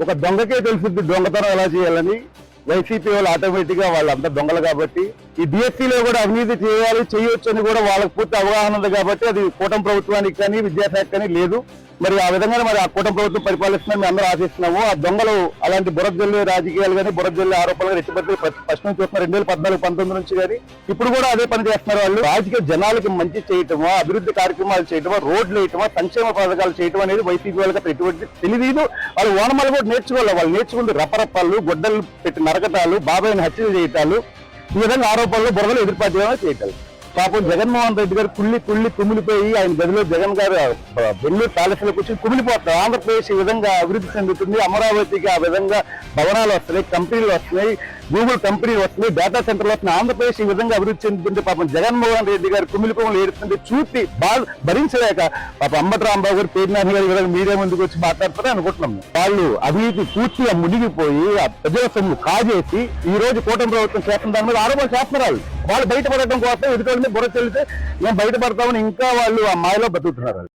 ఒక దొంగకే తెలుసుద్ది దొంగతనం ఎలా చేయాలని. వైసీపీ వాళ్ళు ఆటోమేటిక్ గా వాళ్ళంతా దొంగలు కాబట్టి ఈ డిఎస్సీలో కూడా అవినీతి చేయాలి చేయొచ్చు అని కూడా వాళ్ళకి పూర్తి అవగాహన ఉంది కాబట్టి అది కూటమి ప్రభుత్వానికి కానీ విద్యాశాఖ కానీ లేదు. మరి ఆ విధంగా మరి ఆ కూటమి ప్రభుత్వం పరిపాలిస్తుందని మేము అందరూ ఆశిస్తున్నాము. ఆ దొంగలు అలాంటి బురదజల్లి రాజకీయాలు కానీ బురదజల్లి ఆరోపణలు ఎట్టుబడి ఫస్ట్ నుంచి చూస్తున్నారు 2014-19 నుంచి కానీ ఇప్పుడు కూడా అదే పని చేస్తున్నారు. వాళ్ళు రాజకీయ జనాలకి మంచి చేయటమో అభివృద్ధి కార్యక్రమాలు చేయటమో రోడ్లు వేయటమో సంక్షేమ పథకాలు చేయటం అనేది వైసీపీ వాళ్ళకి ఎటువంటి తెలియదు. వాళ్ళు ఓనమాలు కూడా నేర్చుకోవాలి. వాళ్ళు నేర్చుకుంటే రపరప్పాలు గొడ్డలు పెట్టి నరకటాలు బాబాయిని హత్యలు చేయటాలు ఈ విధంగా ఆరోపణలు బురదలు ఎదురుపాటు చేయటాలు. పాపం జగన్మోహన్ రెడ్డి గారు కుళ్ళి కుమిలిపోయి ఆయన గదిలో జగన్ గారు బెంగళూరు ప్యాలెస్లో కూర్చొని కుమిలిపోతారు. ఆంధ్రప్రదేశ్ ఈ విధంగా అభివృద్ధి చెందుతుంది, అమరావతికి ఆ విధంగా భవనాలు వస్తున్నాయి, కంపెనీలు వస్తున్నాయి, గూగుల్ కంపెనీలు వస్తున్నాయి, డేటా సెంటర్లు వస్తున్నాయి. ఆంధ్రప్రదేశ్ ఈ విధంగా అభివృద్ధి చెందుతుంటే పాపం జగన్మోహన్ రెడ్డి గారు కుమిలిపోలు ఏడుతుంటే చూసి భరించలేక పాపం అంబటి రాంబాబు గారు పేర్నాని గారు విధంగా మీడియా ముందుకు వచ్చి మాట్లాడతారని అనుకుంటున్నాం. వాళ్ళు అవినీతి పూర్తిగా మునిగిపోయి ఆ ప్రజల సొమ్ము కాజేసి ఈ రోజు కూటమి ప్రభుత్వం చేస్తున్న దాని మీద ఆరోపణలు చేస్తున్నారు. వాళ్ళు బయటపడటం కోసం ఎదుటి బుర్ర చెల్లితే మేము బయటపడతామని ఇంకా వాళ్ళు ఆ మాయలో బతుకుతున్నారు.